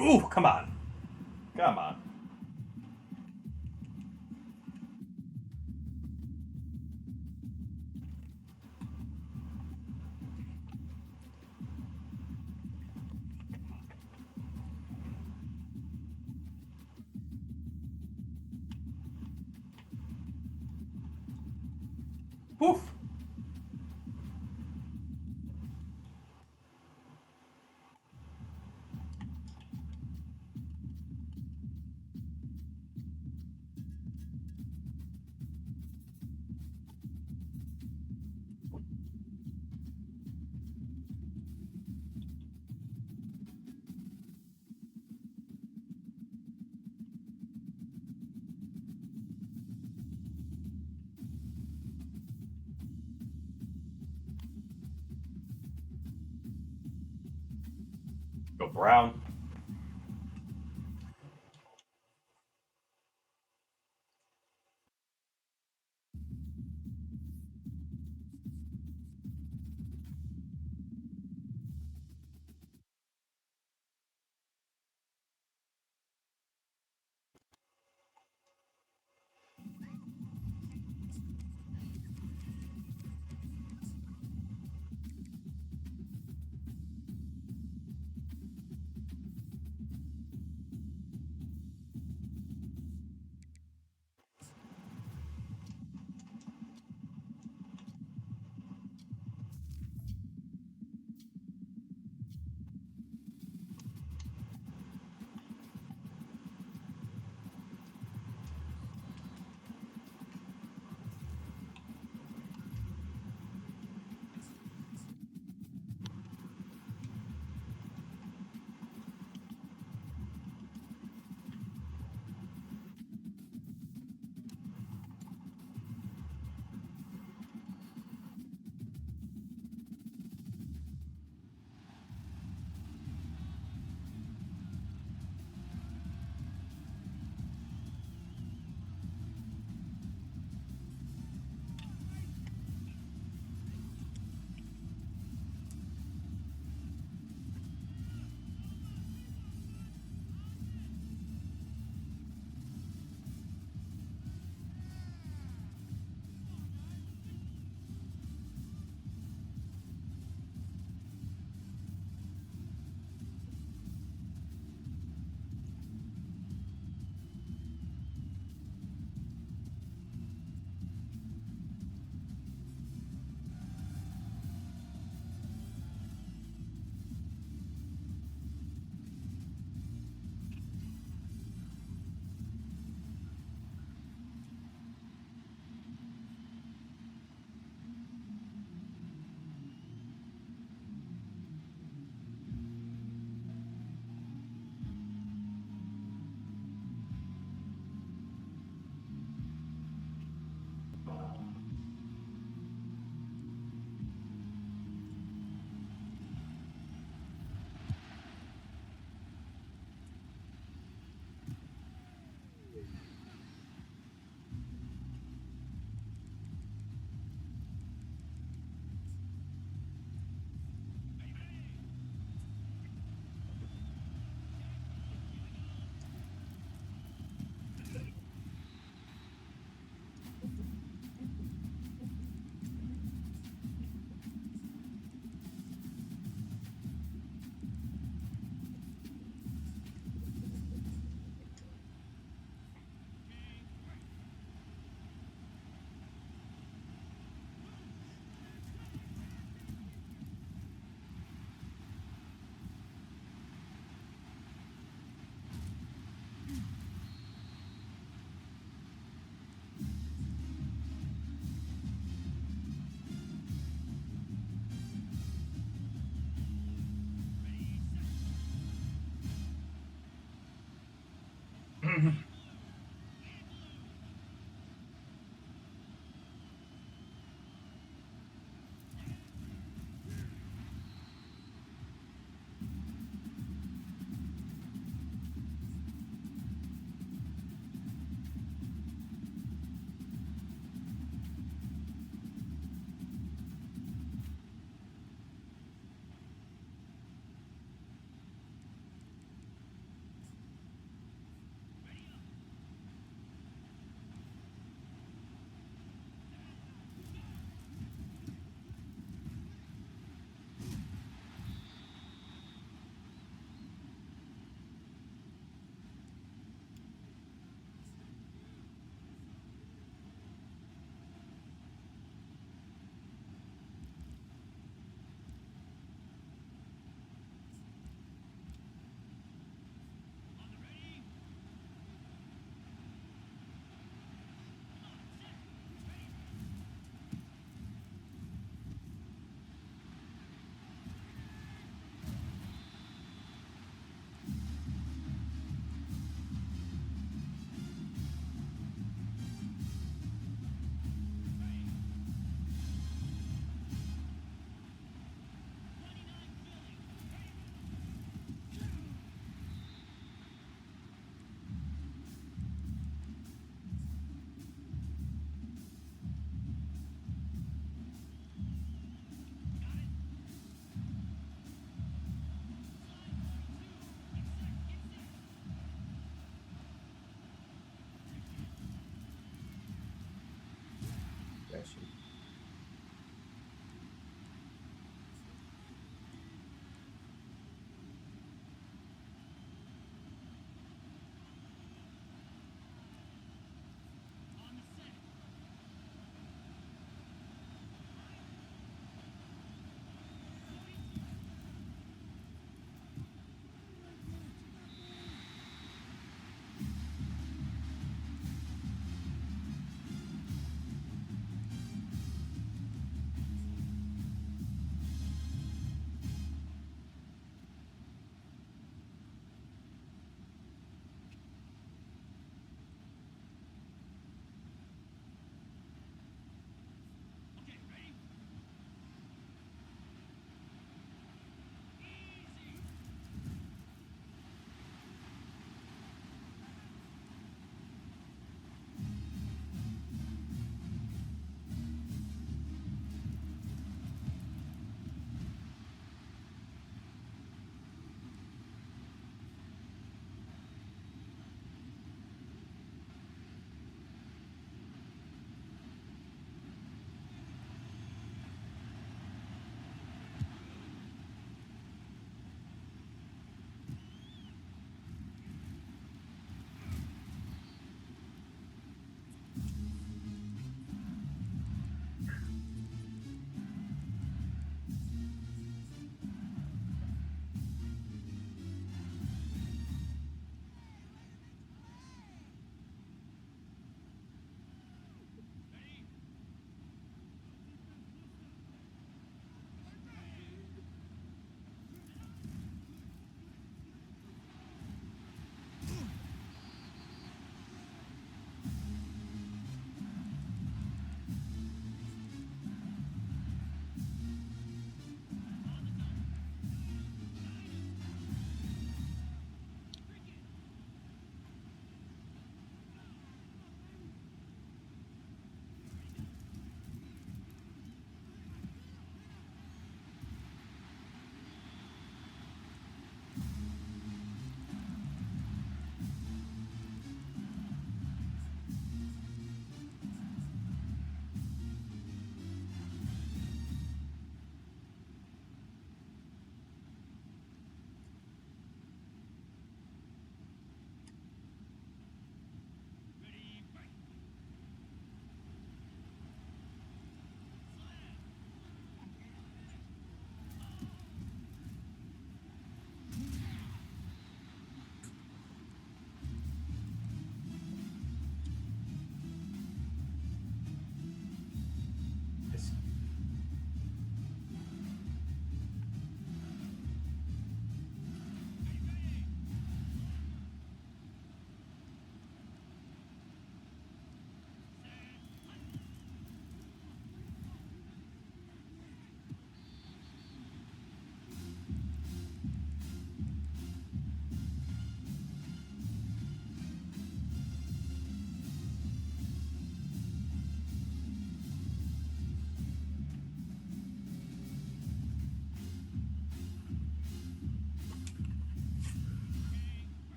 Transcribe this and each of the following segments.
Ooh, come on. Come on. Oof. Go brown.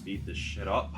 speed this shit up.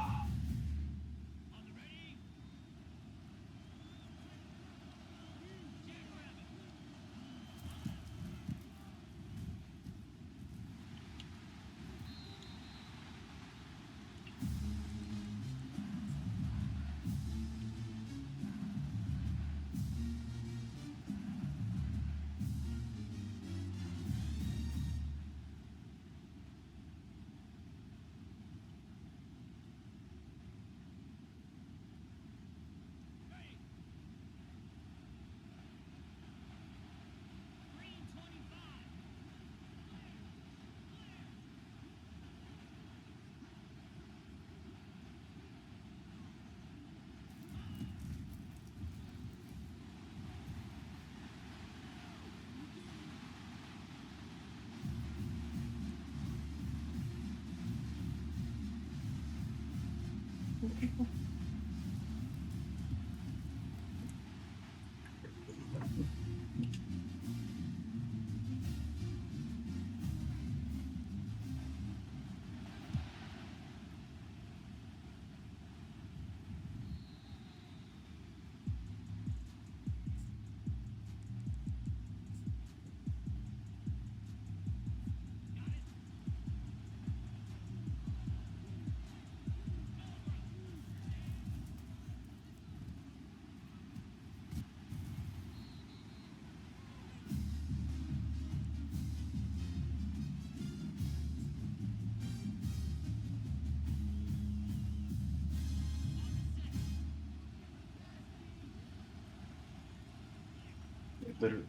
Literally.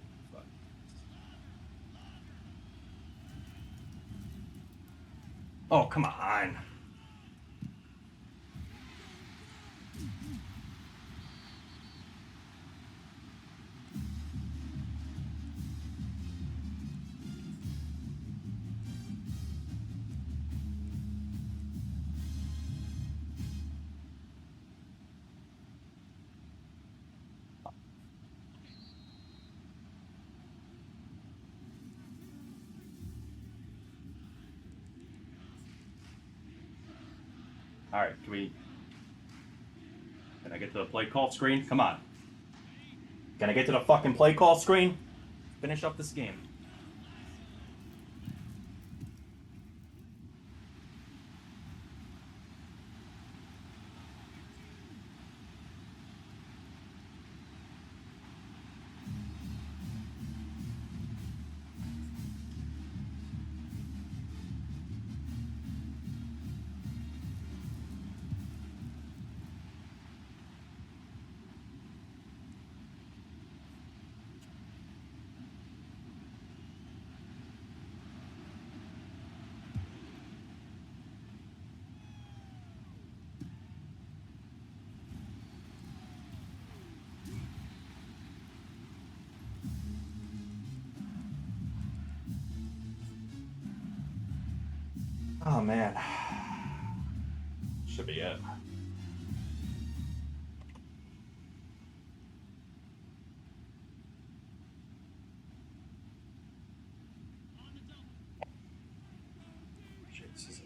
Oh, come on. All right, can I get to the play call screen? Come on. Can I get to the fucking play call screen? Finish up this game. Oh man. Should be it. Jesus.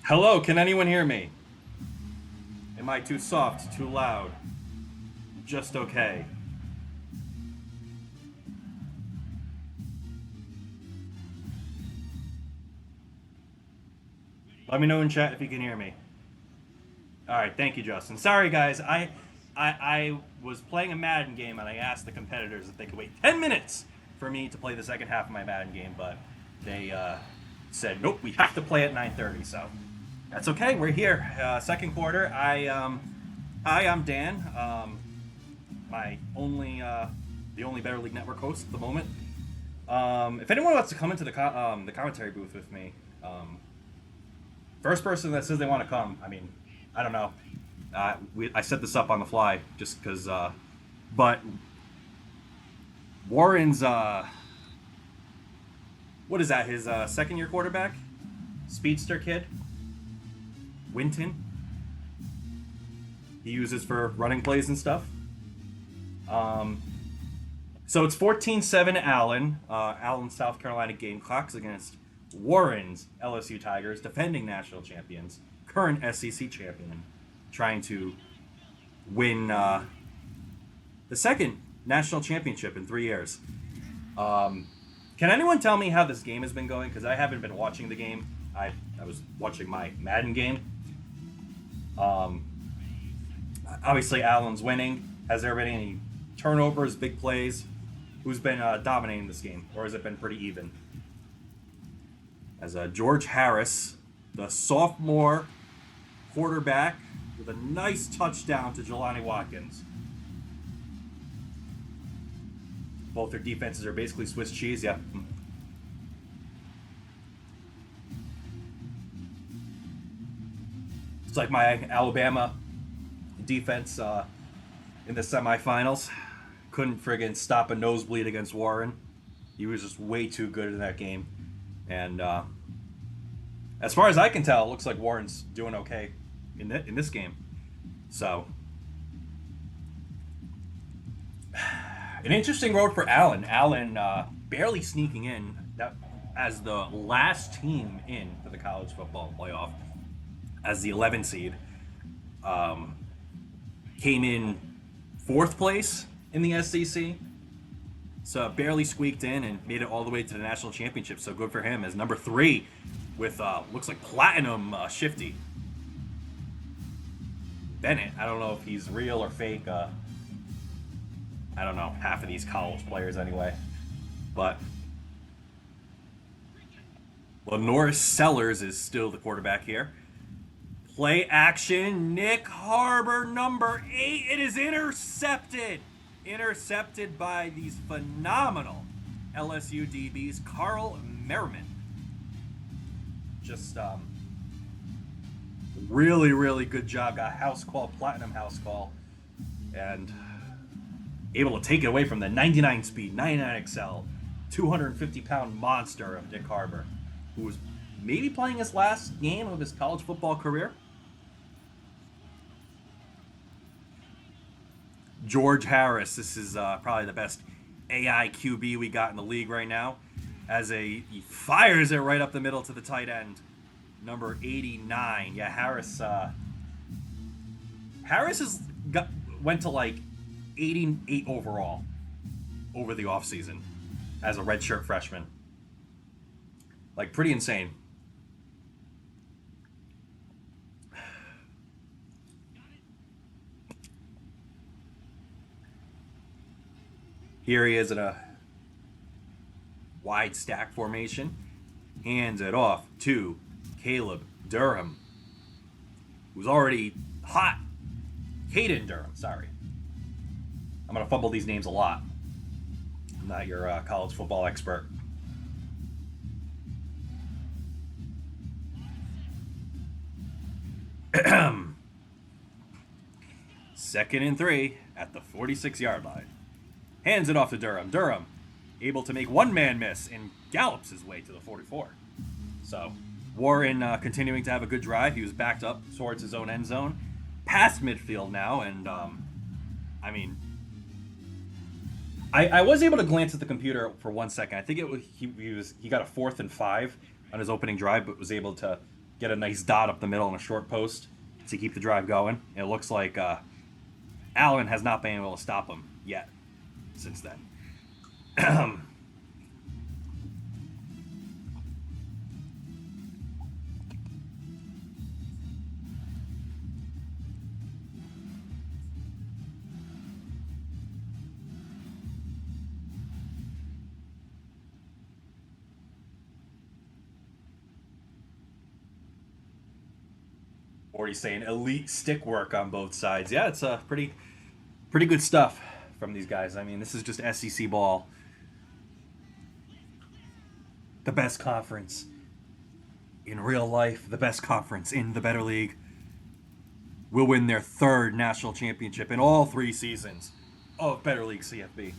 Hello, can anyone hear me? Am I too soft, too loud? Just okay. Let me know in chat if you can hear me. All right, thank you, Justin. Sorry, guys. I was playing a Madden game and I asked the competitors if they could wait 10 minutes for me to play the second half of my Madden game, but they said nope, we have to play at 9:30. So that's okay. We're here. Second quarter. Hi, I'm Dan. My only the only Better League Network host at the moment. If anyone wants to come into the commentary booth with me, first person that says they want to come, I mean, I don't know. I set this up on the fly just because, but Warren's, what is that, his second year quarterback? Speedster kid? Winton? He uses for running plays and stuff. So it's 14-7 Allen. Allen, South Carolina Gamecocks against Warren's LSU Tigers, defending national champions, current SEC champion, trying to win the second national championship in 3 years. Can anyone tell me how this game has been going? Because I haven't been watching the game. I was watching my Madden game. Obviously, Allen's winning. Has there been any turnovers, big plays? Who's been dominating this game? Or has it been pretty even? As George Harris, the sophomore quarterback, with a nice touchdown to Jelani Watkins. Both their defenses are basically Swiss cheese, yeah. It's like my Alabama defense in the semifinals. Couldn't friggin' stop a nosebleed against Warren. He was just way too good in that game. And as far as I can tell, it looks like Warren's doing okay in this game. So, an interesting road for Allen. Allen barely sneaking in as the last team in for the college football playoff as the 11 seed. Came in 4th place in the SEC. So barely squeaked in and made it all the way to the national championship. So good for him as number 3 with looks like platinum Shifty. Bennett, I don't know if he's real or fake. I don't know, half of these college players anyway. But Lenoris Sellers is still the quarterback here. Play action, Nick Harbor, number 8. It is intercepted. Intercepted by these phenomenal LSU DBs, Carl Merriman. Just really, really good job. Got house call, platinum house call, and able to take it away from the 99 speed, 99 XL, 250-pound monster of Nick Harbor, who was maybe playing his last game of his college football career. George Harris, this is probably the best AI QB we got in the league right now, as he fires it right up the middle to the tight end, number 89. Yeah, Harris went to like 88 overall over the offseason as a redshirt freshman. Like, pretty insane. Here he is in a wide stack formation. Hands it off to Caleb Durham, who's already hot. Caden Durham, sorry. I'm going to fumble these names a lot. I'm not your college football expert. Second and 3 at the 46-yard line. Hands it off to Durham. Durham able to make one man miss and gallops his way to the 44. So Warren continuing to have a good drive. He was backed up towards his own end zone, past midfield now, and I mean, I was able to glance at the computer for 1 second. I think it was he got a 4th and 5 on his opening drive, but was able to get a nice dot up the middle on a short post to keep the drive going. It looks like Allen has not been able to stop him yet since then. 40 saying elite stick work on both sides. Yeah, it's pretty good stuff from these guys. I mean, this is just SEC ball. The best conference in real life, the best conference in the Better League, will win their 3rd national championship in all 3 seasons of Better League CFB.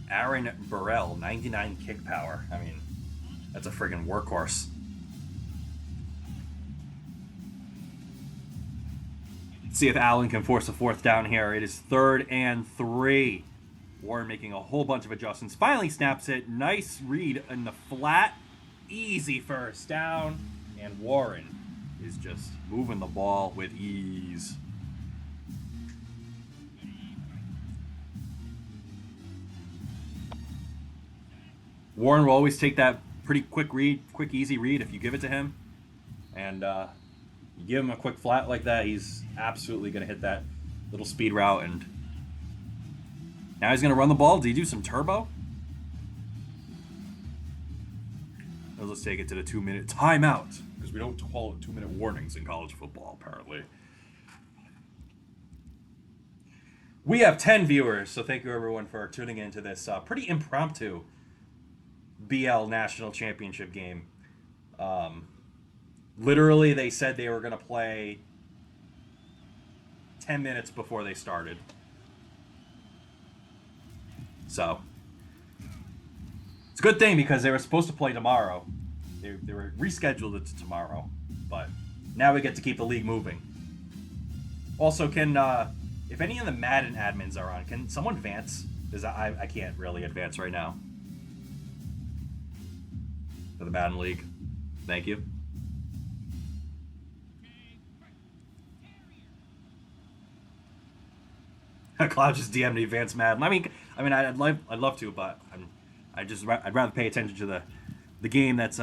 Aaron Burrell, 99 kick power. I mean, that's a friggin' workhorse. See if Allen can force a fourth down here. It is 3rd and 3. Warren making a whole bunch of adjustments. Finally snaps it. Nice read in the flat. Easy first down. And Warren is just moving the ball with ease. Warren will always take that pretty quick easy read if you give it to him. And you give him a quick flat like that, he's absolutely going to hit that little speed route. And now he's going to run the ball. Did he do some turbo? Let's take it to the 2-minute timeout, because we don't call it 2-minute warnings in college football, apparently. We have 10 viewers, so thank you everyone for tuning in to this pretty impromptu BL National Championship game. Literally, they said they were going to play 10 minutes before they started. So, it's a good thing because they were supposed to play tomorrow. They were rescheduled it to tomorrow, but now we get to keep the league moving. Also, if any of the Madden admins are on, can someone advance? Because I can't really advance right now. For the Madden League. Thank you. Cloud just DM'd me advanced Madden. I mean, I'd love to, but I'd rather pay attention to the game that's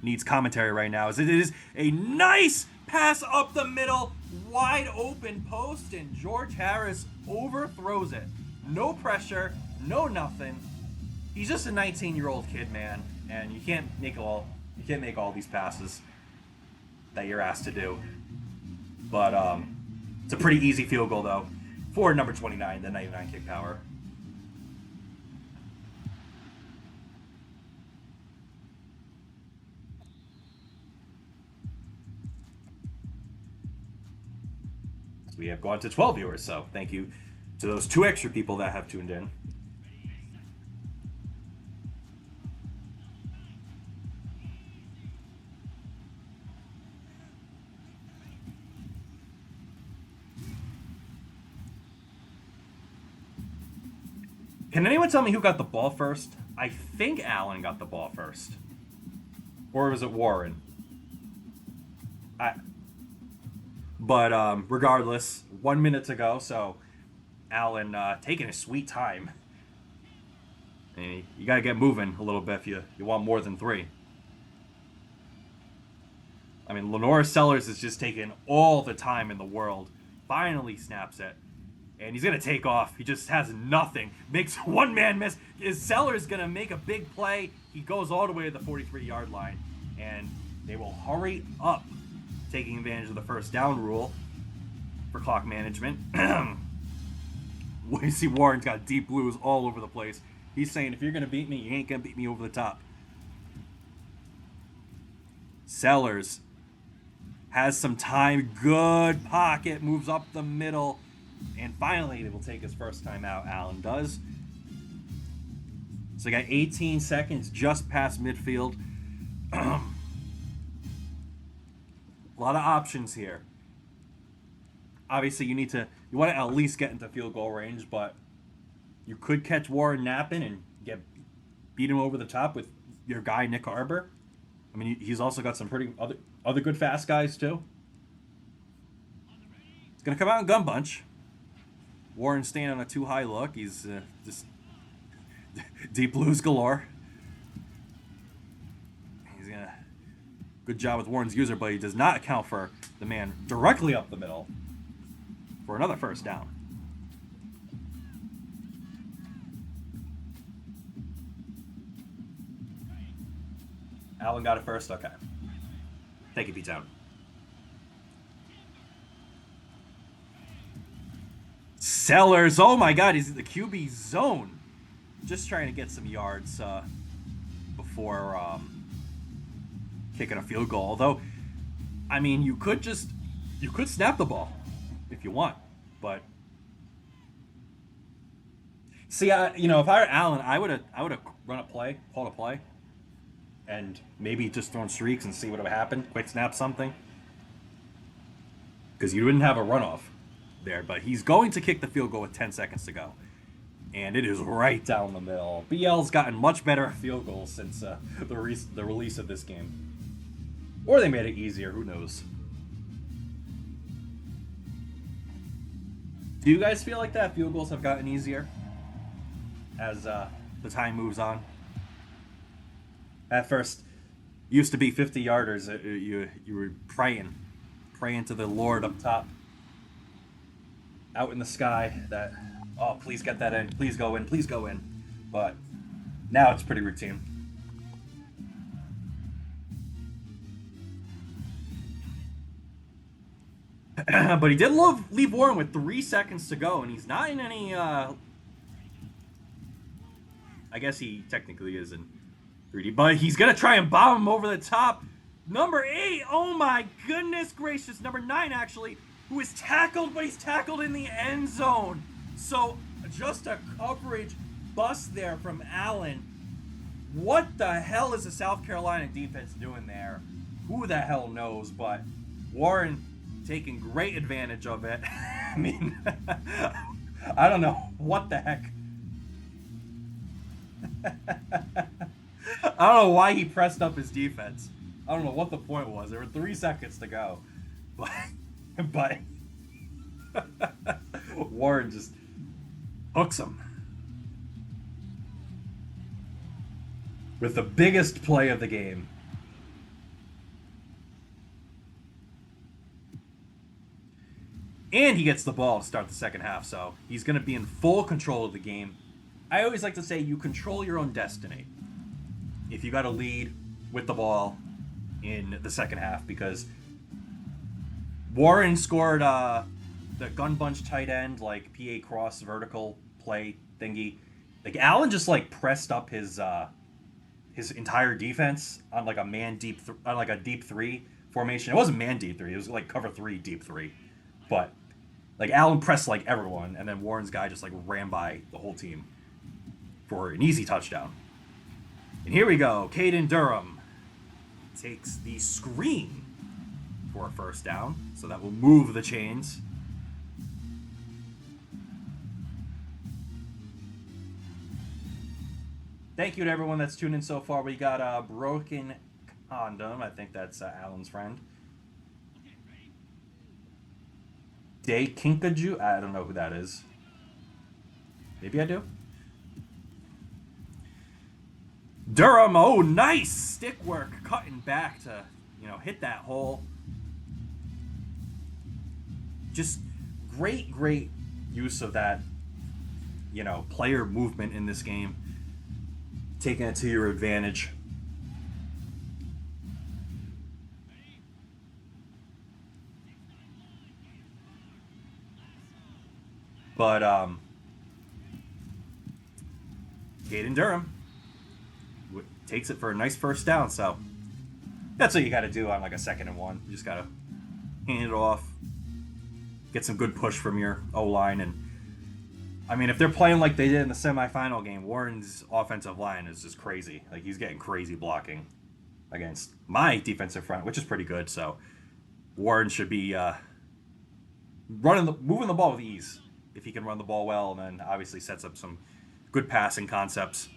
needs commentary right now. As it is a nice pass up the middle, wide open post, and George Harris overthrows it. No pressure, no nothing. He's just a 19-year-old kid, man, and you can't make all these passes that you're asked to do. But it's a pretty easy field goal though for number 29, the 99 kick power. We have gone to 12 viewers, so thank you to those 2 extra people that have tuned in. Can anyone tell me who got the ball first? I think Allen got the ball first. Or was it Warren? But regardless, 1 minute to go, so Allen taking his sweet time. And you got to get moving a little bit if you want more than 3. I mean, Lenora Sellers is just taking all the time in the world. Finally snaps it. And he's going to take off. He just has nothing. Makes one man miss. Sellers going to make a big play. He goes all the way to the 43-yard line. And they will hurry up, taking advantage of the first down rule for clock management. We see Warren's got deep blues all over the place. He's saying, if you're going to beat me, you ain't going to beat me over the top. Sellers has some time. Good pocket. Moves up the middle. And finally, they will take his first time out. Allen does. So they got 18 seconds just past midfield. A lot of options here. Obviously, you want to at least get into field goal range, but you could catch Warren napping and beat him over the top with your guy Nick Arbor. I mean, he's also got some pretty other good fast guys too. He's gonna come out in gun bunch. Warren staying on a too high look. He's just deep blues galore. He's gonna good job with Warren's user, but he does not account for the man directly up the middle for another first down. Allen got it first? Okay. Thank you, P-Town. Sellers, oh my god, he's in the QB zone. Just trying to get some yards before kicking a field goal. Although, I mean, you could snap the ball if you want, but see, if I were Allen, I would have run a play, called a play, and maybe just thrown streaks and see what would happen. Quick snap something. because you didn't have a runoff there. But he's going to kick the field goal with 10 seconds to go. And it is right down the middle. BL's gotten much better at field goals since the release of this game. Or they made it easier, who knows. Do you guys feel like that field goals have gotten easier as the time moves on? At first, used to be 50-yarders. You were praying to the Lord up top, out in the sky. That, oh, please get that in, please go in, please go in. But now it's pretty routine. But he did leave Warren with 3 seconds to go, and he's not in any. I guess he technically is in 3D, but he's gonna try and bomb him over the top. Number 8, oh my goodness gracious, number 9 actually, who is tackled, but he's tackled in the end zone. So just a coverage bust there from Allen. What the hell is the South Carolina defense doing there? Who the hell knows? But Warren taking great advantage of it. I mean, I don't know what the heck. I don't know why he pressed up his defense. I don't know what the point was. There were 3 seconds to go. But Warren just hooks him with the biggest play of the game. And he gets the ball to start the second half, so he's going to be in full control of the game. I always like to say you control your own destiny if you got a lead with the ball in the second half, because Warren scored the gun bunch tight end, like PA cross vertical play thingy. Like Allen just like pressed up his entire defense on like a man deep on like a deep 3 formation. It wasn't man deep 3; it was like cover 3 deep 3, but like Allen pressed like everyone, and then Warren's guy just like ran by the whole team for an easy touchdown. And here we go. Caden Durham takes the screen for a first down, so that will move the chains. Thank you to everyone that's tuned in so far. We got Broken Condom. I think that's Allen's friend. Day Kinkaju. I don't know who that is. Maybe I do. Durham. Oh, nice stick work, cutting back to hit that hole. Just great use of that player movement in this game, taking it to your advantage. But Caden Durham takes it for a nice first down, so that's what you got to do on like a 2nd and 1. You just got to hand it off, get some good push from your O-line, and I mean, if they're playing like they did in the semifinal game, Warren's offensive line is just crazy. Like, he's getting crazy blocking against my defensive front, which is pretty good. So Warren should be moving the ball with ease if he can run the ball well, and then obviously sets up some good passing concepts.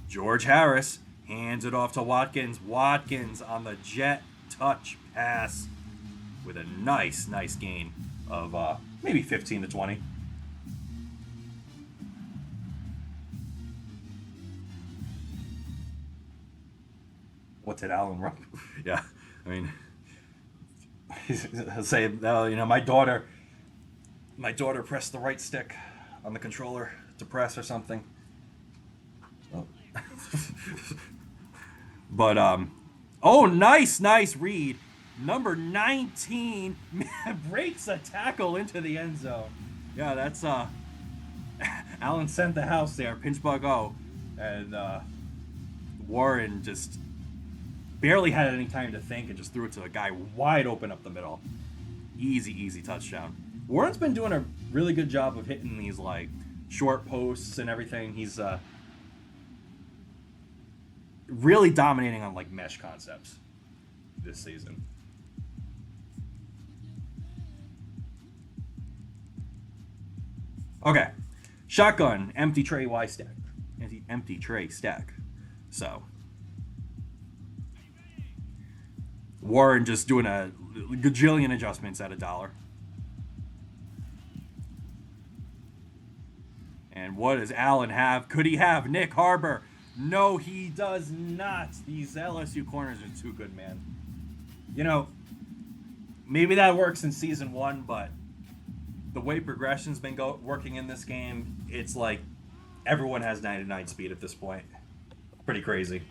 George Harris hands it off to Watkins. Watkins on the jet touch pass with a nice gain of maybe 15 to 20. What did Allen run? Yeah, I mean, he'll say, my daughter pressed the right stick on the controller to press or something. Oh. But oh, nice read. Number 19 breaks a tackle into the end zone. Yeah, that's Allen sent the house there, pinch bug O, and Warren just barely had any time to think and just threw it to a guy wide open up the middle. Easy touchdown. Warren's been doing a really good job of hitting these like short posts and everything. He's really dominating on like mesh concepts. this season. Okay. Shotgun, empty tray Y stack. Empty tray stack. So Warren just doing a gajillion adjustments at $1. And what does Allen have? Could he have Nick Harbor? No, he does not. These LSU corners are too good, man. You know, maybe that works in season 1, but the way progression's been working in this game, it's like everyone has 99 speed at this point. Pretty crazy.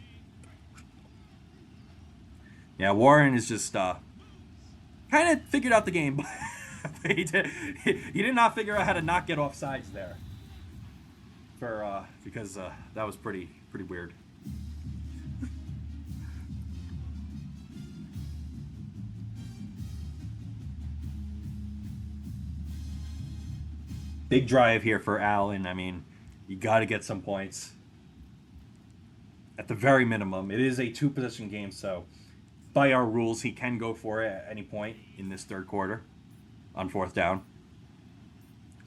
Yeah, Warren is just kind of figured out the game. he did not figure out how to not get off sides there. Because that was pretty weird. Big drive here for Allen. I mean, you got to get some points. At the very minimum, it is a 2-position game, so by our rules, he can go for it at any point in this third quarter on 4th down.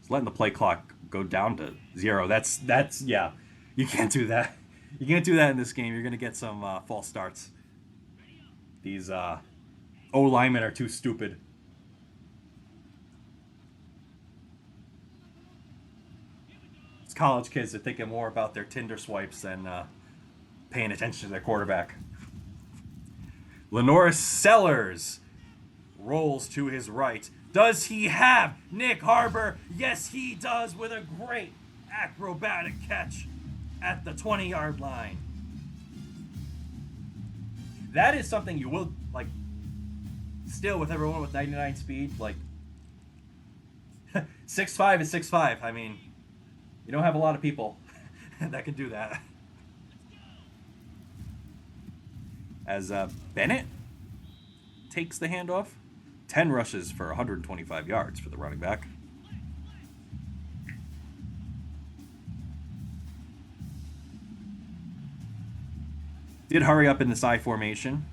It's letting the play clock go down to 0. That's yeah. You can't do that. You can't do that in this game. You're gonna get some false starts. These O linemen are too stupid. It's college kids that thinking more about their Tinder swipes than paying attention to their quarterback. LaNorris Sellers rolls to his right. Does he have Nick Harbor? Yes, he does, with a great acrobatic catch at the 20-yard line. That is something you will, like, still with everyone with 99 speed, like, 6'5" is 6'5". I mean, you don't have a lot of people that can do that. As Bennett takes the handoff. 10 rushes for 125 yards for the running back. Did hurry up in this I formation.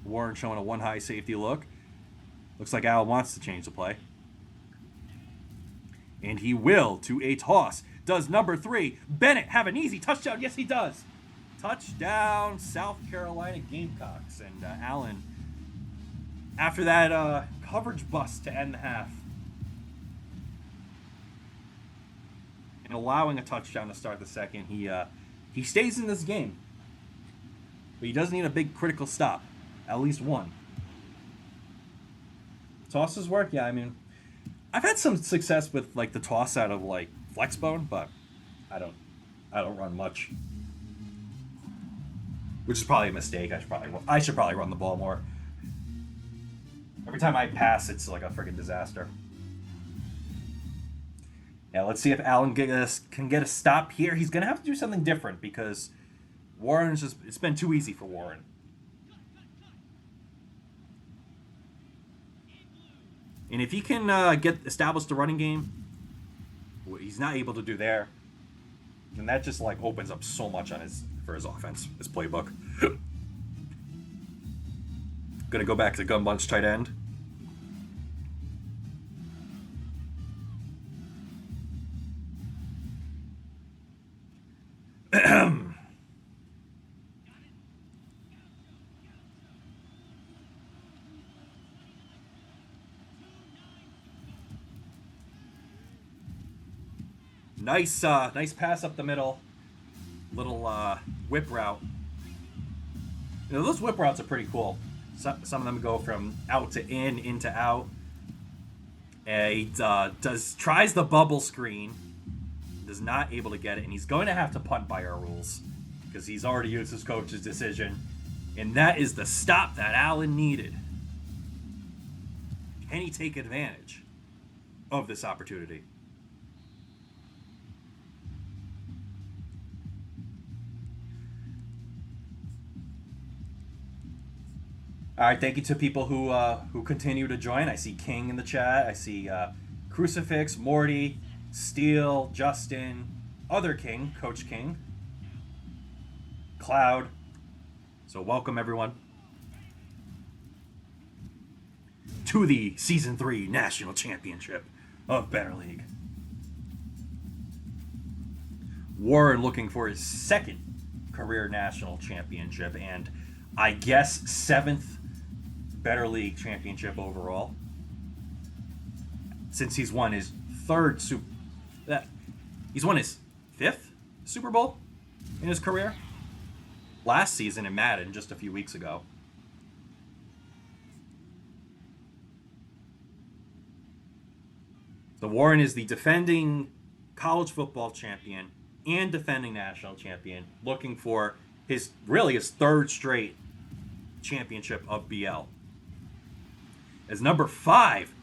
Warren showing a 1-high safety look. Looks like Al wants to change the play. And he will to a toss. Does number 3, Bennett, have an easy touchdown? Yes, he does. Touchdown, South Carolina Gamecocks. And Allen, after that coverage bust to end the half, and allowing a touchdown to start the second, he stays in this game. But he does need a big critical stop, at least one. Tosses work, yeah. I mean, I've had some success with like the toss out of like flexbone, but I don't run much, which is probably a mistake. I should probably run the ball more. Every time I pass, it's like a freaking disaster. Now let's see if Allen can get a stop here. He's gonna have to do something different because Warren's it's been too easy for Warren. And if he can get established the running game, what he's not able to do there, then that just like opens up so much for his offense, his playbook. Gonna go back to gun bunch tight end. Nice pass up the middle. Little whip route. You know, those whip routes are pretty cool. Some of them go from out to into out. He tries the bubble screen. Is not able to get it, and he's going to have to punt by our rules because he's already used his coach's decision. And that is the stop that Allen needed. Can he take advantage of this opportunity? All right, thank you to people who continue to join. I see King in the chat. I see Crucifix, Morty, Steele, Justin, other King, Coach King, Cloud. So welcome everyone. to the Season 3 National Championship of Better League. Warren looking for his second career national championship and I guess 7th Better League championship overall. Since he's won his he's won his 5th Super Bowl in his career. Last season in Madden, just a few weeks ago. The Warren is the defending college football champion and defending national champion, looking for his 3rd straight championship of BL. As number 5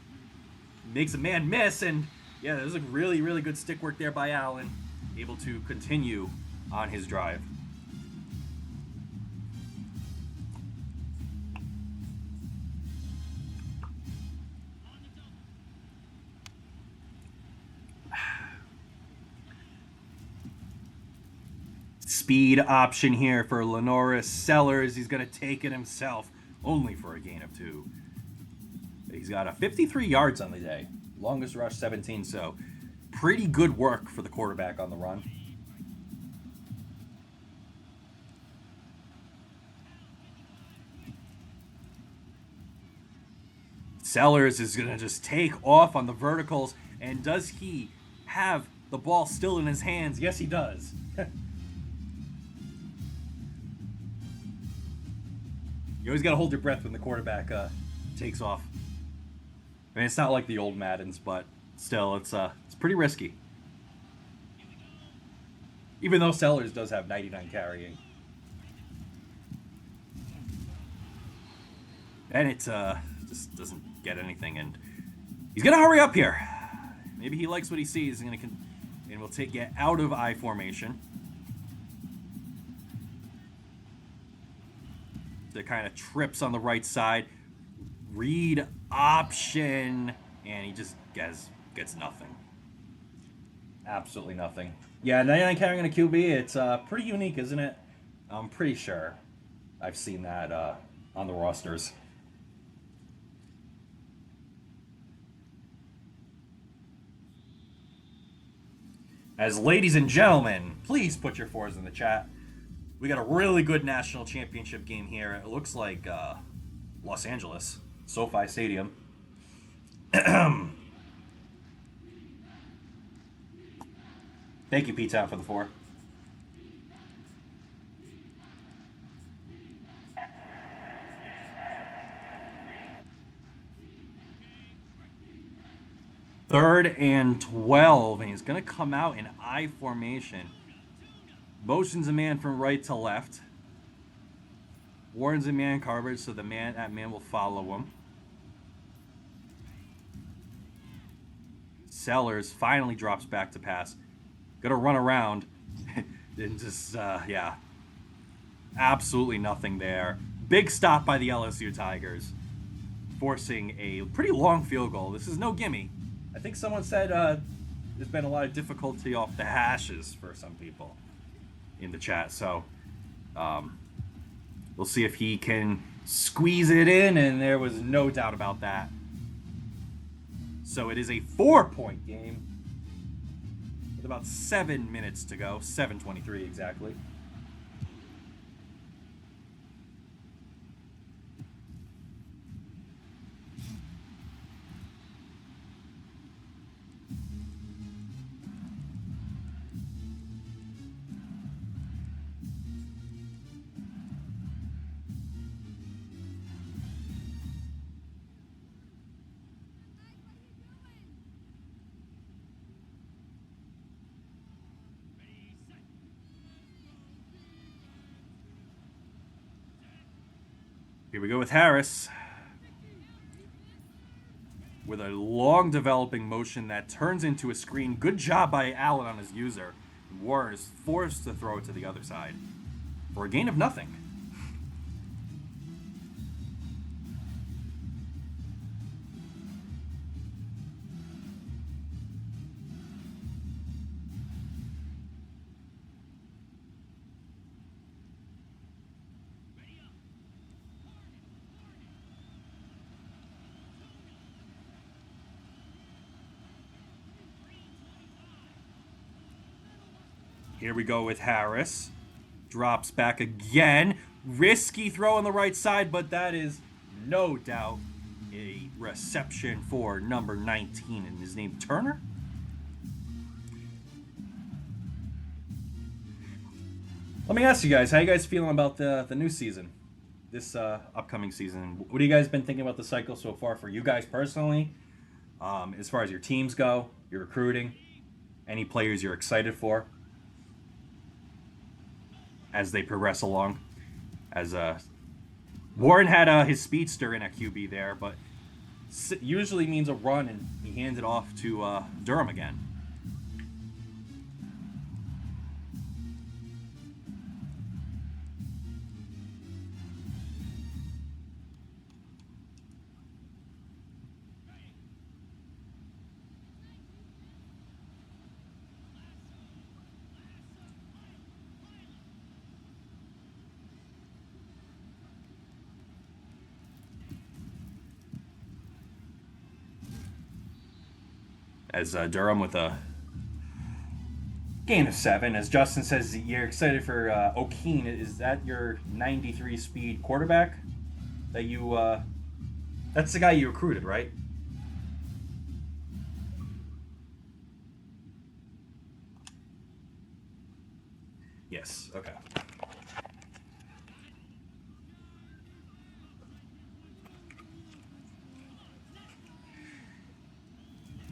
makes a man miss, and yeah, there's a really, really good stick work there by Allen, able to continue on his drive. Speed option here for Lenoris Sellers. He's going to take it himself, only for a gain of 2. He's got a 53 yards on the day. Longest rush, 17, so pretty good work for the quarterback on the run. Sellers is going to just take off on the verticals, and does he have the ball still in his hands? Yes, he does. You always got to hold your breath when the quarterback takes off. I mean, it's not like the old Maddens, but still, it's pretty risky. Even though Sellers does have 99 carrying. And it just doesn't get anything, and he's going to hurry up here. Maybe he likes what he sees, and we'll get out of I formation. That kind of trips on the right side. Read option, and he just gets nothing. Absolutely nothing. Yeah, 99 carrying on a QB, it's pretty unique, isn't it? I'm pretty sure I've seen that on the rosters. As ladies and gentlemen, please put your 4s in the chat. We got a really good national championship game here. It looks like Los Angeles, SoFi Stadium. Thank you, P-Town, for the 4. Third and 12, and he's going to come out in I formation. Motions a man from right to left. Warren's in man coverage, so that man will follow him. Sellers finally drops back to pass. Gonna run around. And just, yeah. Absolutely nothing there. Big stop by the LSU Tigers, forcing a pretty long field goal. This is no gimme. I think someone said there's been a lot of difficulty off the hashes for some people in the chat, so we'll see if he can squeeze it in, and there was no doubt about that. So it is a 4-point game with about 7 minutes to go, 7:23 exactly. Here we go with Harris. With a long developing motion that turns into a screen. Good job by Allen on his user. Warren is forced to throw it to the other side for a gain of nothing. Here we go with Harris. Drops back again. Risky throw on the right side, but that is no doubt a reception for number 19. And his name Turner? Let me ask you guys, how you guys feeling about the new season? This upcoming season. What have you guys been thinking about the cycle so far for you guys personally? As far as your teams go, your recruiting, any players you're excited for as they progress along. As Warren had his speedster in at QB there, but usually means a run, and he hands it off to Durham again. As Durham with a gain of 7. As Justin says, you're excited for O'Keen. Is that your 93 speed quarterback that you? That's the guy you recruited, right? Yes. Okay.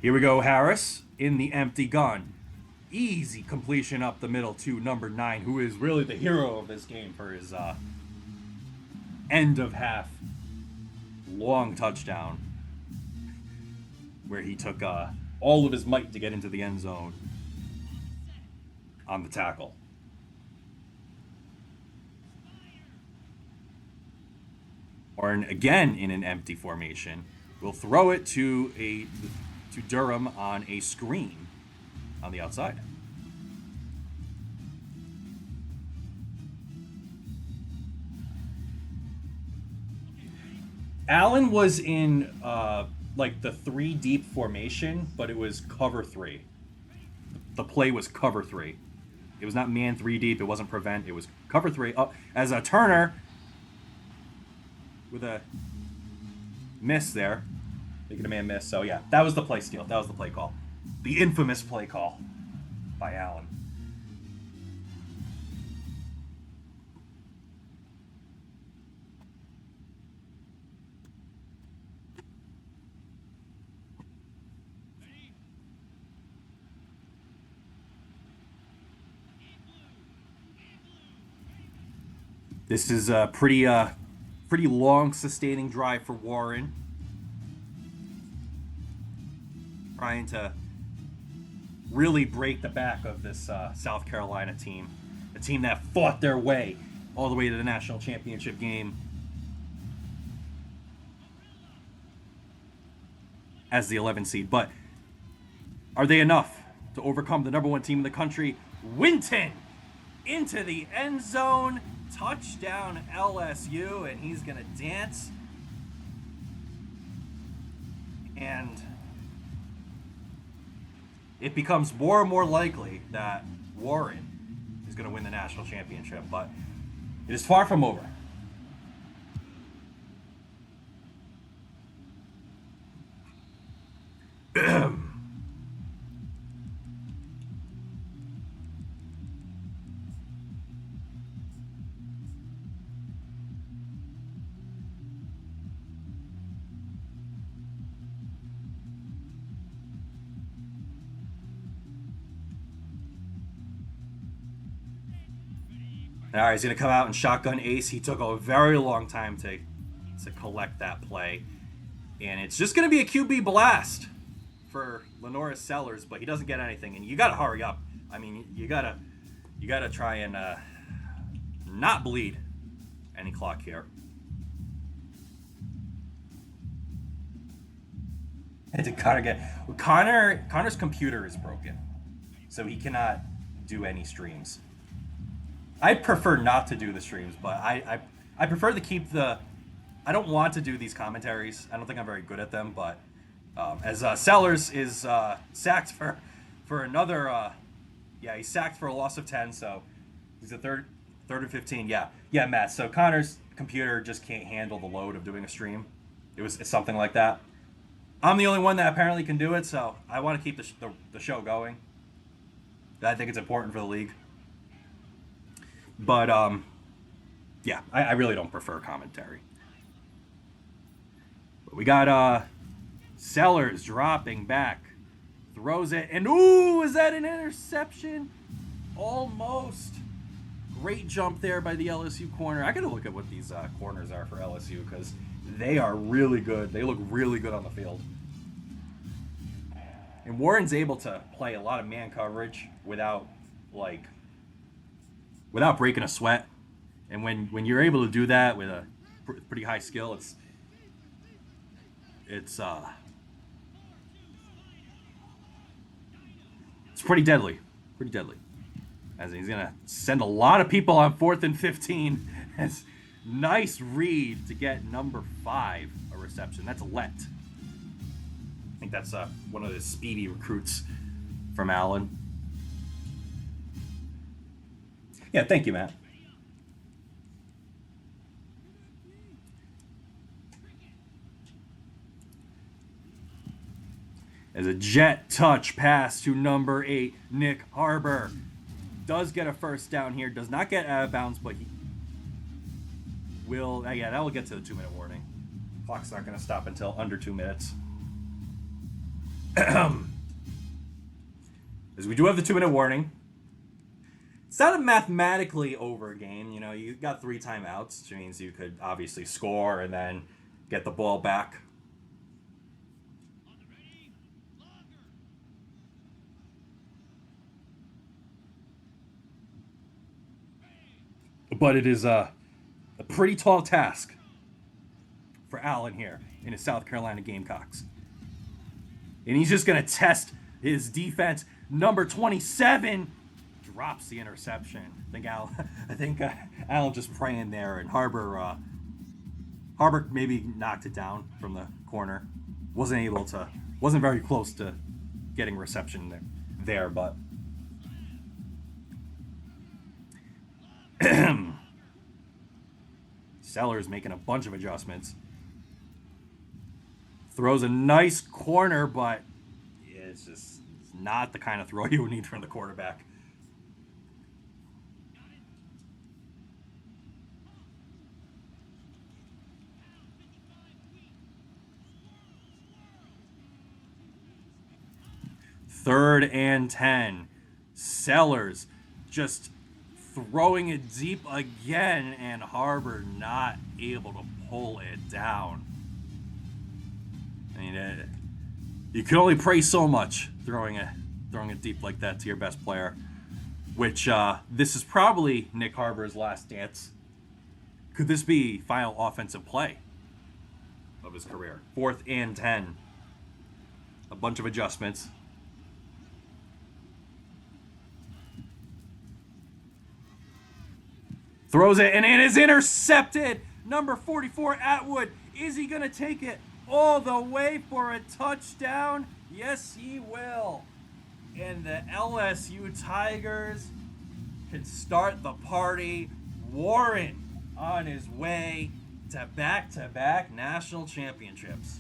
Here we go, Harris in the empty gun. Easy completion up the middle to number 9, who is really the hero of this game for his end of half long touchdown, where he took all of his might to get into the end zone on the tackle. Warren again in an empty formation will throw it to Durham on a screen on the outside. Allen was in like the 3 deep formation, but it was cover 3. The play was cover 3. It was not man 3 deep. It wasn't prevent. It was cover 3. Oh, as a Turner with a miss there. Making a man miss. So, yeah, that was the play steal. That was the play call. The infamous play call by Allen. This is a pretty long, sustaining drive for Warren. Trying to really break the back of this South Carolina team. A team that fought their way all the way to the national championship game as the 11 seed. But are they enough to overcome the number 1 team in the country? Winton into the end zone. Touchdown LSU, and he's going to dance. And it becomes more and more likely that Warren is going to win the national championship, but it is far from over. All right, he's going to come out and shotgun ace. He took a very long time to collect that play. And it's just going to be a QB blast for Lenoris Sellers, but he doesn't get anything. And you got to hurry up. I mean, you got to try and not bleed any clock here. And did Connor get... Connor's computer is broken, so he cannot do any streams. I prefer not to do the streams, but I prefer to keep the... I don't want to do these commentaries. I don't think I'm very good at them, but as Sellers is sacked for another Yeah, he's sacked for a loss of 10, so he's a third and 15. Yeah, yeah, Matt. So Connor's computer just can't handle the load of doing a stream. It's something like that. I'm the only one that apparently can do it, so I want to keep the show going. I think it's important for the league. But yeah, I really don't prefer commentary. But we got Sellers dropping back, throws it, and ooh, is that an interception? Almost. Great jump there by the LSU corner. I gotta look at what these corners are for LSU because they are really good. They look really good on the field. And Warren's able to play a lot of man coverage without breaking a sweat. And when you're able to do that with a pretty high skill, it's pretty deadly. Pretty deadly. As he's going to send a lot of people on 4th and 15. It's nice read to get number 5 a reception. That's Let. I think that's one of the speedy recruits from Allen. Yeah, thank you, Matt. As a jet touch pass to number 8, Nick Harbor. Does get a first down here. Does not get out of bounds, but he will. Yeah, that will get to the 2-minute warning. Clock's not going to stop until under 2 minutes. As we do have the 2-minute warning. It's not a mathematically over game. You know, you got 3 timeouts, which means you could obviously score and then get the ball back. But it is a pretty tall task for Allen here in his South Carolina Gamecocks. And he's just going to test his defense. Number 27 drops the interception. I think Allen just praying there, and Harbor maybe knocked it down from the corner. Wasn't very close to getting reception there, but Sellers making a bunch of adjustments. Throws a nice corner, but it's not the kind of throw you would need from the quarterback. Third and 10. Sellers just throwing it deep again, and Harbor not able to pull it down. I mean, you can only pray so much throwing it deep like that to your best player. Which this is probably Nick Harbor's last dance. Could this be final offensive play of his career? 4th and 10. A bunch of adjustments. Throws it, and it is intercepted. Number 44, Atwood. Is he going to take it all the way for a touchdown? Yes, he will. And the LSU Tigers can start the party. Warren on his way to back-to-back national championships.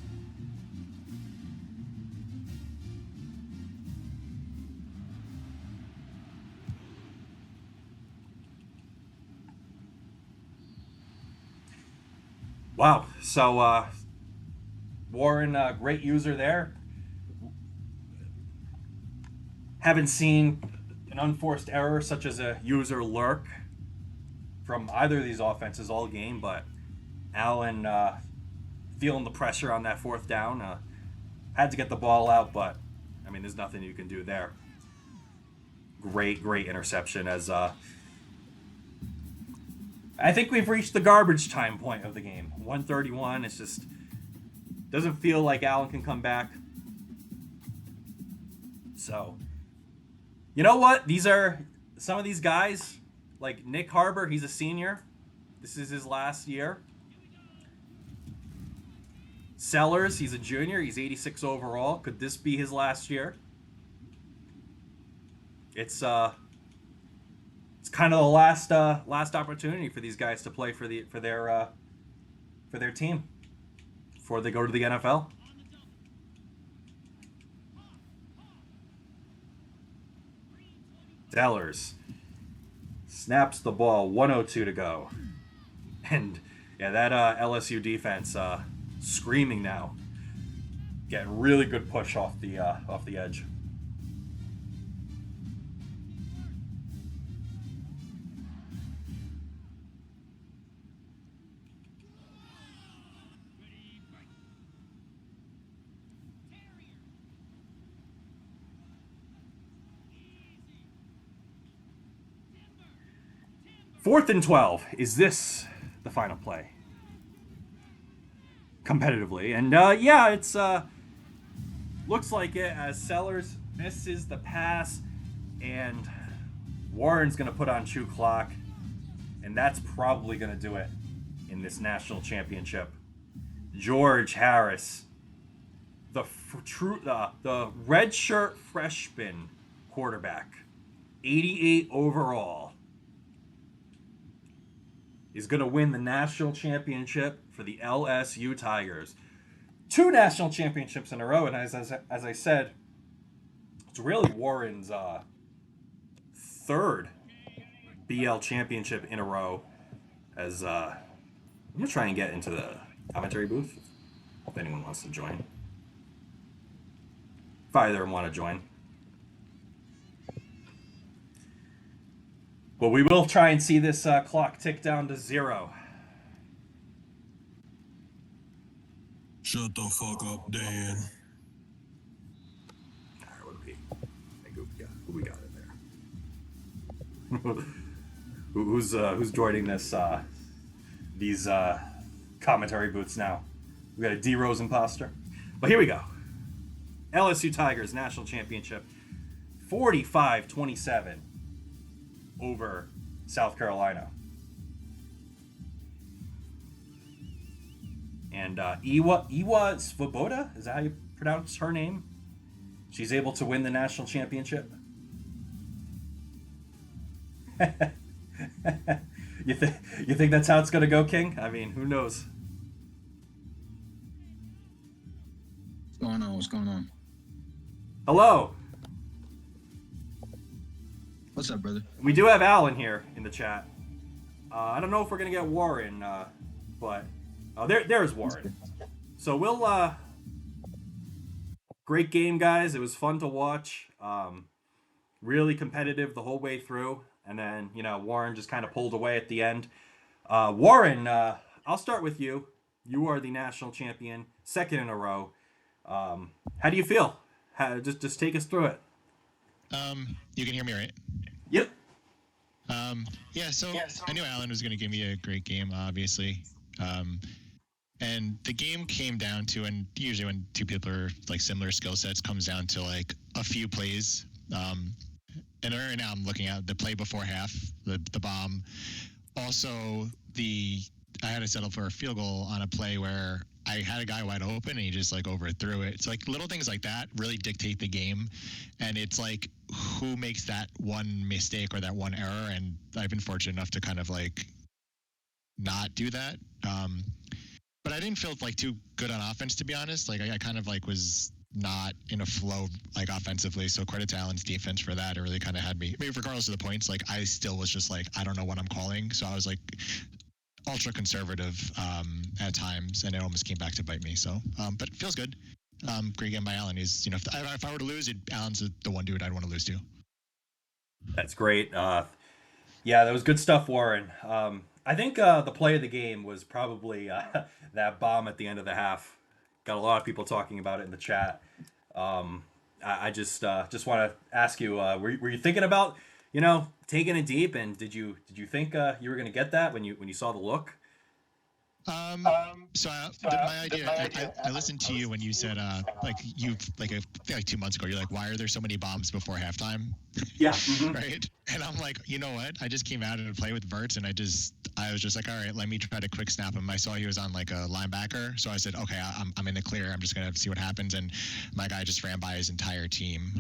Wow. So, Warren, great user there. Haven't seen an unforced error such as a user lurk from either of these offenses all game, but Allen feeling the pressure on that 4th down. Had to get the ball out, but, I mean, there's nothing you can do there. Great interception as... I think we've reached the garbage time point of the game. 131. It's just doesn't feel like Allen can come back. So, you know what? These are some of these guys, like Nick Harbor. He's a senior. This is his last year. Sellers, he's a junior. He's 86 overall. Could this be his last year? it's kind of the last opportunity for these guys to play for their team before they go to the NFL. Zellers snaps the ball, 102 to go. And yeah, that LSU defense screaming now. Getting really good push off the edge. Fourth and 12. Is this the final play? Competitively. And yeah, it's looks like it as Sellers misses the pass and Warren's going to put on chew clock. And that's probably going to do it in this national championship. George Harris, the redshirt freshman quarterback, 88 overall, is going to win the national championship for the LSU Tigers. 2 national championships in a row, and as I said, it's really Warren's third BL championship in a row. As I'm going to try and get into the commentary booth if anyone wants to join. If either of them want to join. But we will try and see this clock tick down to 0. Shut the fuck up, Dan. All right, what do who we got in there? who's joining these commentary booths now? We got a D Rose imposter. But here we go. LSU Tigers national championship, 45-27 over South Carolina. And Iwa Svoboda, is that how you pronounce her name? She's able to win the national championship. You think that's how it's gonna go, King? I mean, who knows? What's going on? Hello. What's up, brother? We do have Alan here in the chat. I don't know if we're gonna get Warren, but there's Warren. So we'll great game, guys. It was fun to watch. Really competitive the whole way through, and then Warren just kind of pulled away at the end. Warren, I'll start with you. You are the national champion, second in a row. How do you feel? Just take us through it. You can hear me, right? Yep. Yeah, so I knew Alan was going to give me a great game, obviously. And the game came down to, and usually when two people are like similar skill sets, comes down to like a few plays. And right now I'm looking at the play before half, the bomb. Also, I had to settle for a field goal on a play where I had a guy wide open and he just like overthrew it. It's like little things like that really dictate the game. And it's like who makes that one mistake or that one error. And I've been fortunate enough to kind of like not do that. But I didn't feel like too good on offense, to be honest. Like I kind of like was not in a flow like offensively. So credit to Allen's defense for that. It really kind of had me, maybe regardless of the points, like I still was just like, I don't know what I'm calling. So I was like ultra conservative at times, and it almost came back to bite me. So, but it feels good. Great game by Allen. He's, if I were to lose, Allen's the one dude I'd want to lose to. That's great. Yeah, that was good stuff, Warren. I think the play of the game was probably that bomb at the end of the half. Got a lot of people talking about it in the chat. I just want to ask you, were you thinking about taking it deep, and did you think you were going to get that when you saw the look? So my idea, I listened to you when you said, I think 2 months ago, you're like, why are there so many bombs before halftime? Yeah. Mm-hmm. Right. And I'm like, you know what? I just came out and play with Verts, and I was just like, all right, let me try to quick snap him. I saw he was on like a linebacker. So I said, okay, I'm in the clear. I'm just going to see what happens. And my guy just ran by his entire team.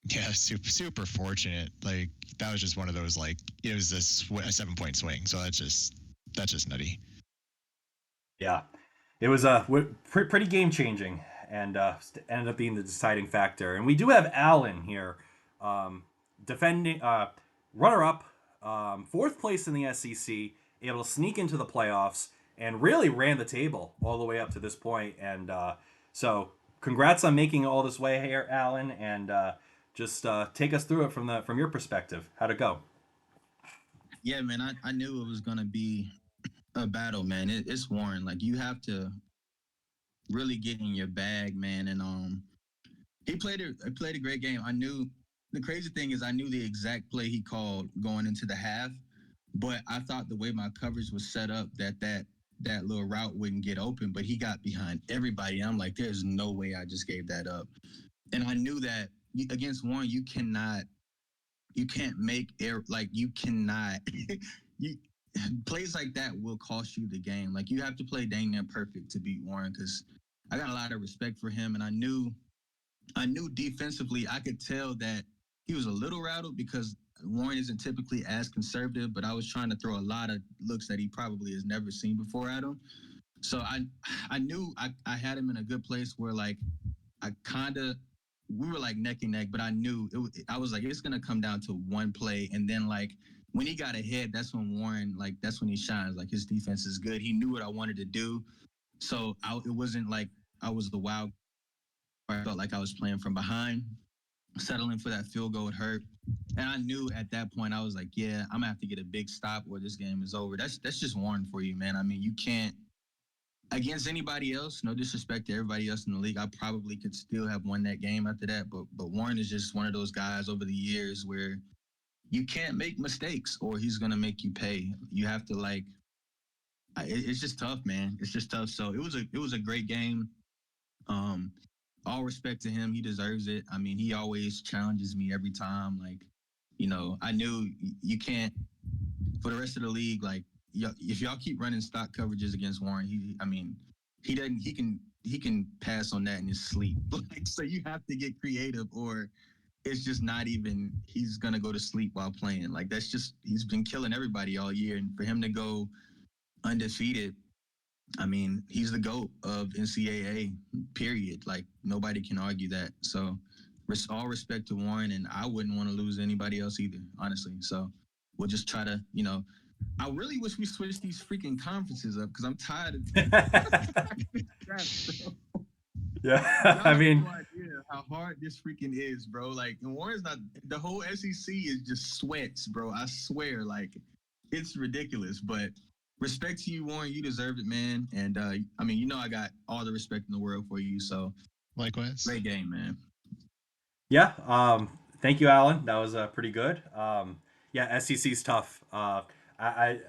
Yeah, super fortunate. Like that was just one of those like it was a 7 point swing. So that's just nutty. Yeah, it was pretty game changing, and ended up being the deciding factor. And we do have Allen here, um, defending runner up, fourth place in the SEC, able to sneak into the playoffs, and really ran the table all the way up to this point. And so, congrats on making all this way here, Allen. And just take us through it from your perspective. How'd it go? Yeah, man, I knew it was gonna be a battle, man. It's Warren. Like you have to really get in your bag, man. And he played a great game. I knew the crazy thing is I knew the exact play he called going into the half, but I thought the way my coverage was set up that little route wouldn't get open. But he got behind everybody. And I'm like, there's no way I just gave that up. And I knew that against Warren, you can't make air like you cannot you plays like that will cost you the game. Like you have to play dang near perfect to beat Warren because I got a lot of respect for him, and I knew defensively I could tell that he was a little rattled because Warren isn't typically as conservative, but I was trying to throw a lot of looks that he probably has never seen before at him. So I knew I had him in a good place where like I kind of we were like neck and neck, but I knew I was like it's gonna come down to one play, and then like when he got ahead, that's when Warren like that's when he shines. Like his defense is good. He knew what I wanted to do, so it wasn't like I was the wild. I felt like I was playing from behind, settling for that field goal would hurt, and I knew at that point I was like, yeah, I'm gonna have to get a big stop or this game is over. That's just Warren for you, man. I mean, you can't against anybody else, no disrespect to everybody else in the league, I probably could still have won that game after that. But Warren is just one of those guys over the years where you can't make mistakes or he's gonna make you pay. You have to like it's just tough, man. It's just tough. So it was a great game. Um all respect to him. He deserves it. I mean, he always challenges me every time. Like, I knew you can't for the rest of the league, like if y'all keep running stock coverages against Warren, he doesn't he can pass on that in his sleep. Like so you have to get creative or it's just not even he's gonna go to sleep while playing. Like that's just he's been killing everybody all year. And for him to go undefeated, I mean, he's the GOAT of NCAA, period. Like nobody can argue that. So all respect to Warren, and I wouldn't want to lose anybody else either, honestly. So we'll just try to, I really wish we switched these freaking conferences up because I'm tired of Yeah, I mean, no idea how hard this freaking is, bro. Like, and Warren's not the whole SEC is just sweats, bro. I swear, like, it's ridiculous. But respect to you, Warren. You deserve it, man. And I mean, I got all the respect in the world for you. So, Likewise. great game, man. Yeah. Thank you, Alan. That was pretty good. Yeah, SEC's tough. If I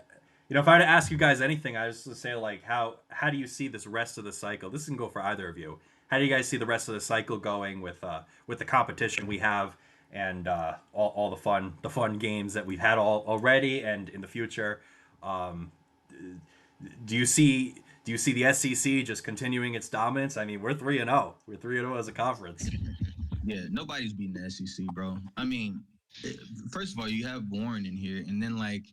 were to ask you guys anything, I was to say like, how do you see this rest of the cycle? This can go for either of you. How do you guys see the rest of the cycle going with the competition we have and all the fun games that we've had already and in the future? Do you see the SEC just continuing its dominance? I mean, we're 3-0. We're 3-0 as a conference. Yeah, nobody's beating the SEC, bro. I mean, first of all, you have Warren in here, and then like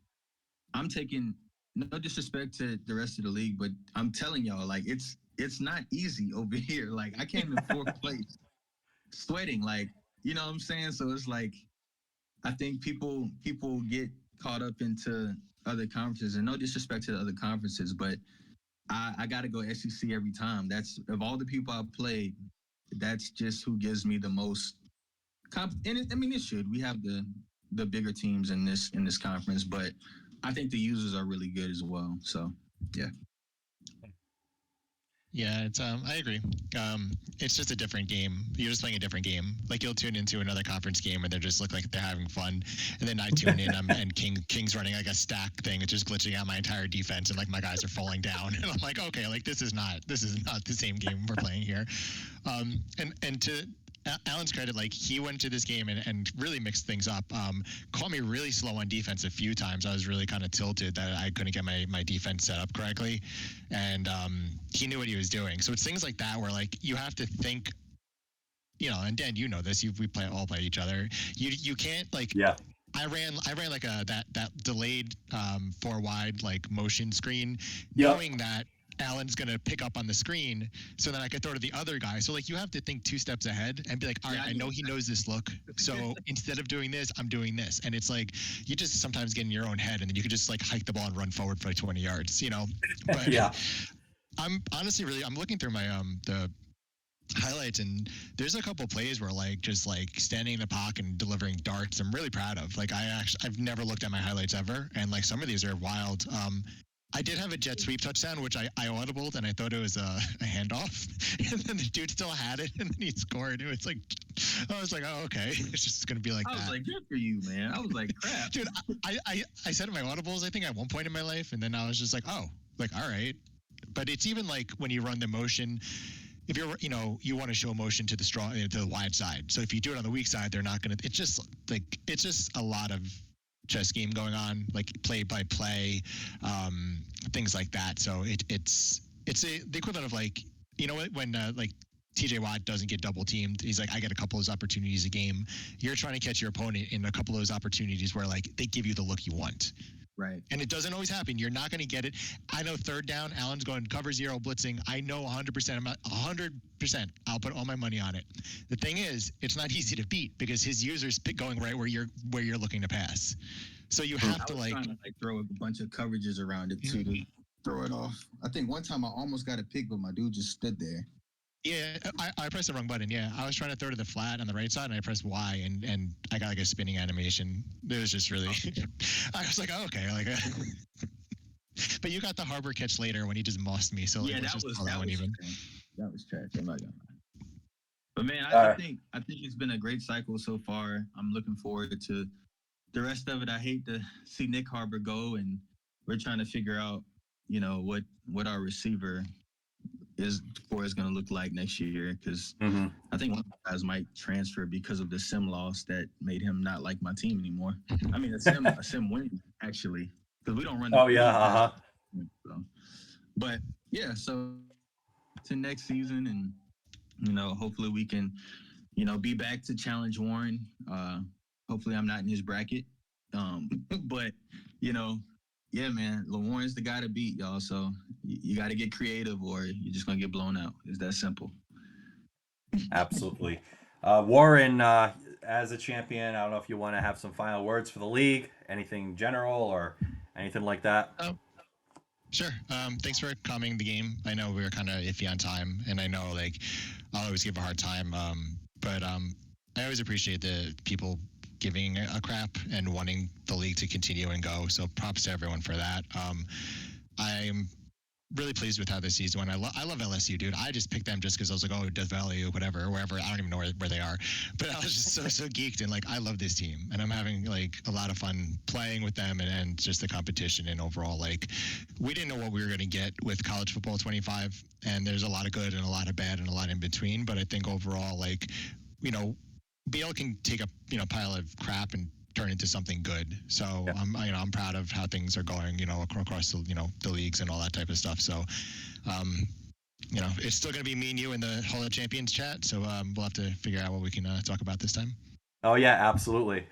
I'm taking no disrespect to the rest of the league, but I'm telling y'all, like it's not easy over here. Like I came in fourth place, sweating, like you know what I'm saying. So it's like I think people get caught up into other conferences, and no disrespect to the other conferences, but I got to go SEC every time. That's of all the people I've played, that's just who gives me the most. It should. We have the bigger teams in this conference, but I think the users are really good as well. So, yeah. Yeah, it's I agree. It's just a different game. You're just playing a different game. Like you'll tune into another conference game and they just look like they're having fun, and then I tune in and King's running like a stack thing, it's just glitching out my entire defense, and like my guys are falling down, and I'm like, okay, like this is not the same game we're playing here. And to Alan's credit, like he went to this game and really mixed things up. Caught me really slow on defense a few times. I was really kind of tilted that I couldn't get my defense set up correctly, and he knew what he was doing. So it's things like that where like you have to think and Dan, you know this. We play each other. You can't like. Yeah. I ran like that delayed 4 wide like motion screen, Yep. knowing that Alan's gonna pick up on the screen, so that I could throw to the other guy. So like you have to think 2 steps ahead and be like, all right, I know he knows this look, so instead of doing this, I'm doing this. And it's like you just sometimes get in your own head, and then you could just like hike the ball and run forward for like 20 yards, But Yeah. I'm honestly I'm looking through my the highlights, and there's a couple plays where like just like standing in the pocket and delivering darts I'm really proud of. Like I've never looked at my highlights ever, and like some of these are wild. I did have a jet sweep touchdown, which I audibled, and I thought it was a handoff, and then the dude still had it, and then he scored. It was like, I was like, oh, okay, it's just gonna be like I that. was like, good for you, man. I was like, crap. Dude, I said my audibles, I think at one point in my life, and then I was just like, oh, like all right. But it's even like when you run the motion, if you're, you want to show motion to the strong, to the wide side. So if you do it on the weak side, they're not gonna. It's just a lot of chess game going on, like play by play, things like that. So it's the equivalent of like, when like TJ Watt doesn't get double teamed, he's like, I get a couple of those opportunities a game. You're trying to catch your opponent in a couple of those opportunities where like they give you the look you want. Right. And it doesn't always happen. You're not going to get it. I know third down, Allen's going cover 0 blitzing. I know 100%. I'm not 100%. I'll put all my money on it. The thing is, it's not easy to beat because his user's going right where you're looking to pass. So you have to trying to throw a bunch of coverages around it too to throw it off. I think one time I almost got a pick, but my dude just stood there. Yeah, I pressed the wrong button. Yeah, I was trying to throw to the flat on the right side, and I pressed Y, and I got like a spinning animation. It was just really. I was like, oh, okay, like. But you got the Harbor catch later when he just mossed me. So like, that was trash. I'm not gonna lie. But man, I think it's been a great cycle so far. I'm looking forward to the rest of it. I hate to see Nick Harbor go, and we're trying to figure out, what our receiver is going to look like next year, because I think one of the guys might transfer because of the sim loss that made him not like my team anymore. I mean, a sim win actually, because we don't run. So. But yeah, so to next season, and hopefully we can, be back to challenge Warren. Hopefully I'm not in his bracket, but yeah, man, Warren's the guy to beat, y'all. So you got to get creative, or you're just gonna get blown out. It's that simple. Absolutely. Warren, as a champion, I don't know if you want to have some final words for the league, anything general or anything like that. Oh, sure. Thanks for coming the game. I know we were kind of iffy on time, and I know like I'll always give a hard time, but I always appreciate the people giving a crap and wanting the league to continue and go. So props to everyone for that. I'm really pleased with how this season went. I love LSU, dude. I just picked them just because I was like, oh, Death Valley or whatever, wherever. I don't even know where they are. But I was just so geeked, and like I love this team, and I'm having like a lot of fun playing with them, and just the competition, and overall like we didn't know what we were going to get with college football 25, and there's a lot of good and a lot of bad and a lot in between. But I think overall, like, BL can take a pile of crap and turn into something good. So I'm proud of how things are going, across the leagues and all that type of stuff. So, it's still going to be me and you in the Hall of Champions chat. So we'll have to figure out what we can talk about this time. Oh yeah, absolutely.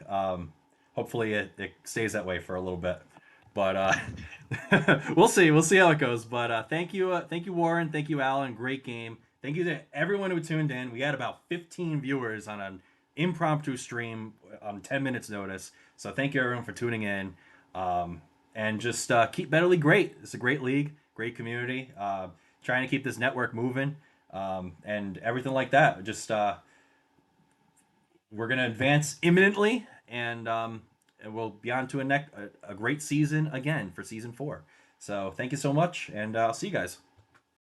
Hopefully it stays that way for a little bit, but we'll see how it goes. But thank you, Warren. Thank you, Alan. Great game. Thank you to everyone who tuned in. We had about 15 viewers on an impromptu stream on 10 minutes notice. So thank you everyone for tuning in. And just keep Better League great. It's a great league, great community. Trying to keep this network moving, and everything like that. Just we're gonna advance imminently, and we'll be on to a great season again for season 4. So thank you so much, and I'll see you guys.